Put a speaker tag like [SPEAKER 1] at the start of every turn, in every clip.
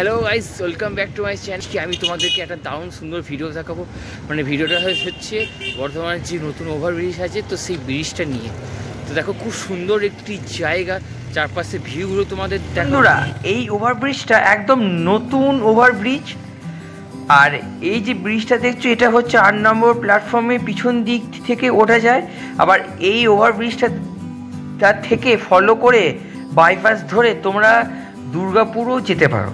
[SPEAKER 1] Hello guys, welcome back to my channel. কি আমি তোমাদেরকে একটা দারুণ সুন্দর ভিডিও দেখাবো। মানে ভিডিওটা হচ্ছে বর্ধমানের যে নতুন ওভারব্রিজ আছে, তো সেই ব্রিজটা নিয়ে। তো দেখো, খুব সুন্দর একটি জায়গা, চারপাশে ভিউগুলো তোমাদের দেখো।
[SPEAKER 2] এই ওভারব্রিজটা একদম নতুন ওভারব্রিজ। আর এই যে ব্রিজটা দেখছো, এটা হচ্ছে 8 নম্বর প্ল্যাটফর্মে পিছন দিক থেকে ওঠা যায়। আবার এই ওভারব্রিজটা তার থেকে ফলো করে বাইপাস ধরে তোমরা দুর্গাপুরও যেতে পারো।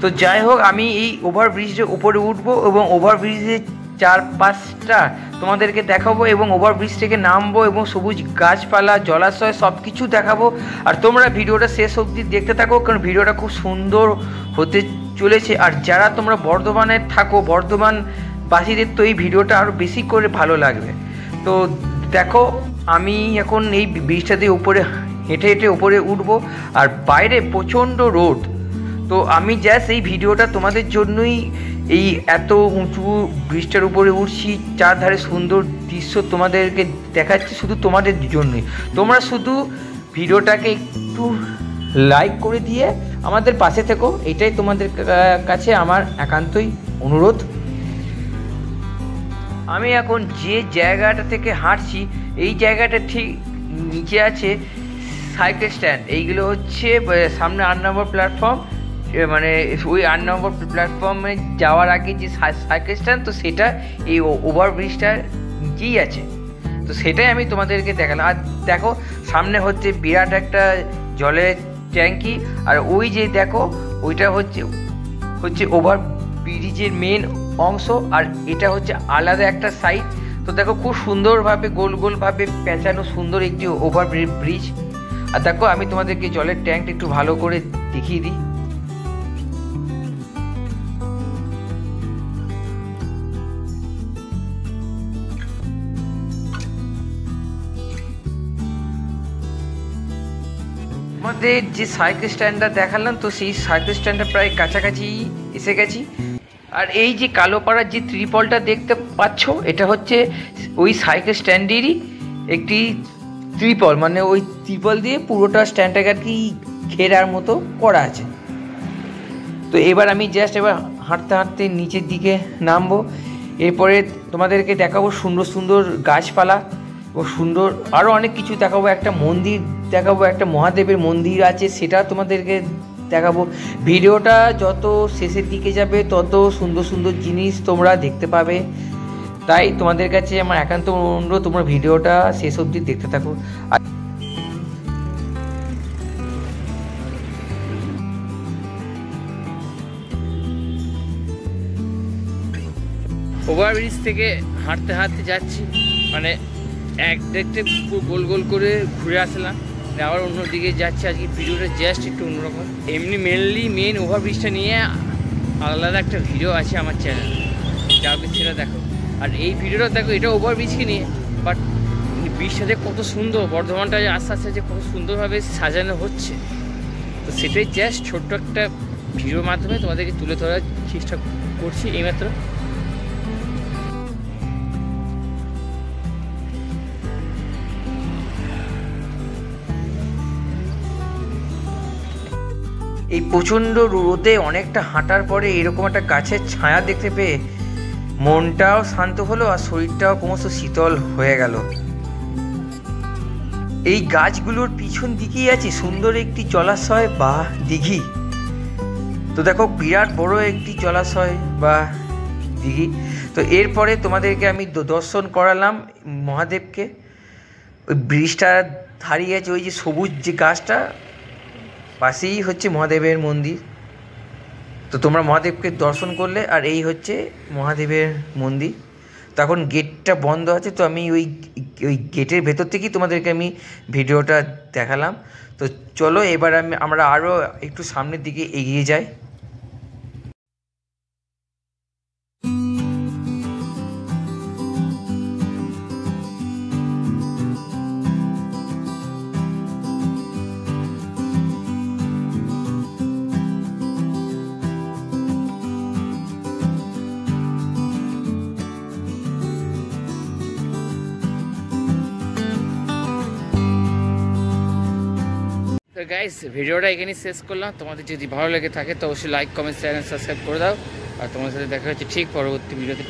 [SPEAKER 2] তো যাই হোক, আমি এই ওভারব্রিজের উপরে উঠবো এবং ওভারব্রিজের চারপাশটা তোমাদেরকে দেখাবো এবং ওভারব্রিজ থেকে নামবো এবং সবুজ গাছপালা, জলাশয় সব কিছু দেখাবো। আর তোমরা ভিডিওটা শেষ অবধি দেখতে থাকো, কারণ ভিডিওটা খুব সুন্দর হতে চলেছে। আর যারা তোমরা বর্ধমানে থাকো, বর্ধমানবাসীদের তো এই ভিডিওটা আরও বেশি করে ভালো লাগবে। তো দেখো, আমি এখন এই ব্রিজটা দিয়ে উপরে হেঁটে হেঁটে উপরে উঠবো। আর বাইরে প্রচণ্ড রোদ। তো আমি জাস্ট এই ভিডিওটা তোমাদের জন্যই এই এত উঁচু ব্রিজটার উপরে উঠছি, চারধারে সুন্দর দৃশ্য তোমাদেরকে দেখাচ্ছি শুধু তোমাদের জন্যই। তোমরা শুধু ভিডিওটাকে একটু লাইক করে দিয়ে আমাদের পাশে থেকো, এটাই তোমাদের কাছে আমার একান্তই অনুরোধ। আমি এখন যে জায়গাটা থেকে হাঁটছি, এই জায়গাটা ঠিক নিচে আছে সাইকেল স্ট্যান্ড। এইগুলো হচ্ছে সামনে 8 নম্বর প্ল্যাটফর্ম, মানে ওই 8 নম্বর প্ল্যাটফর্মে যাওয়ার আগে যে সাইকেল স্ট্যান্ড, তো সেটা এই ওভারব্রিজটার নিচেই আছে। তো সেটাই আমি তোমাদেরকে দেখালাম। আর দেখো, সামনে হচ্ছে বিরাট একটা জলের ট্যাঙ্কি। আর ওই যে দেখো, ওইটা হচ্ছে ওভারব্রিজের মেন অংশ। আর এটা হচ্ছে আলাদা একটা সাইড। তো দেখো, খুব সুন্দরভাবে গোল গোলভাবে পেঁচানো সুন্দর একটি ওভারব্রিজ। আর দেখো, আমি তোমাদেরকে জলের ট্যাঙ্কটা একটু ভালো করে দেখিয়ে দিই। আমাদের যে সাইকেল স্ট্যান্ডটা দেখালাম, তো সেই সাইকেল স্ট্যান্ডটা প্রায় কাছাকাছি এসে গেছি। আর এই যে কালোপাড়ার যে ত্রিপলটা দেখতে পাচ্ছ, এটা হচ্ছে ওই সাইকেল স্ট্যান্ডেরই একটি ত্রিপল। মানে ওই ত্রিপল দিয়ে পুরোটা স্ট্যান্ডটাকে আর কি ঘেরার মতো করা আছে। তো এবার আমি জাস্ট হাঁটতে হাঁটতে নিচের দিকে নামবো। এরপরে তোমাদেরকে দেখাবো সুন্দর সুন্দর গাছপালা ও সুন্দর আরও অনেক কিছু দেখাবো। একটা মন্দির দেখাবো, একটা মহাদেবের মন্দির আছে, সেটা তোমাদেরকে দেখাবো। ভিডিওটা যত শেষের দিকে যাবে, তত সুন্দর সুন্দর জিনিস তোমরা দেখতে পাবে। তাই তোমাদের কাছে আমার একান্ত অনুরোধ, তোমরা ভিডিওটা শেষ অবধি দেখতে থাকো। আর
[SPEAKER 1] ওভারব্রিজ থেকে হাঁটতে হাঁটতে যাচ্ছি, মানে এক দেখতে গোল গোল করে ঘুরে আসলাম, আবার অন্যদিকে যাচ্ছে। আজকে ভিডিওটা জাস্ট একটু অন্যরকম। এমনি মেন ওভারব্রিজটা নিয়ে আলাদা একটা ভিডিও আছে আমার চ্যানেলে, যাকে সেটা দেখো। আর এই ভিডিওটা দেখো, এটা ওভারব্রিজকে নিয়ে, বাট ব্রিজটা যে কত সুন্দর, বর্ধমানটা যে আস্তে আস্তে যে কত সুন্দরভাবে সাজানো হচ্ছে, তো সেটাই জাস্ট ছোট্ট একটা ভিডিওর মাধ্যমে তোমাদেরকে তুলে ধরার চেষ্টা করছি এইমাত্র।
[SPEAKER 2] এই প্রচণ্ড রোদে অনেকটা হাঁটার পরে এরকম একটা গাছের ছায়া দেখতে পেয়ে মনটাও শান্ত হলো আর শরীরটাও ক্রমশ শীতল হয়ে গেল। এই গাছগুলোর পিছন দিকেই আছে সুন্দর একটি জলাশয় বা দিঘি। তো দেখো, বিরাট বড় একটি জলাশয় বা দিঘি। তো এরপরে তোমাদেরকে আমি দর্শন করালাম মহাদেবকে। ওই ব্রিজটা হারিয়ে আছে, ওই যে সবুজ যে গাছটা, পাশেই হচ্ছে মহাদেবের মন্দির। তো তোমরা মহাদেবকে দর্শন করলে। আর এই হচ্ছে মহাদেবের মন্দির। তখন গেটটা বন্ধ আছে, তো আমি ওই গেটের ভেতর থেকেই তোমাদেরকে আমি ভিডিওটা দেখালাম। তো চলো, এবার আমরা আরও একটু সামনের দিকে এগিয়ে যাই।
[SPEAKER 1] গাইস ভিডিওটা এখানেই শেষ করলাম। তোমাদের যদি ভালো লেগে থাকে তো অবশ্যই লাইক কমেন্ট শেয়ার সাবস্ক্রাইব করে দাও। আর তোমার সাথে দেখা হচ্ছে ঠিক পরবর্তী ভিডিওতে।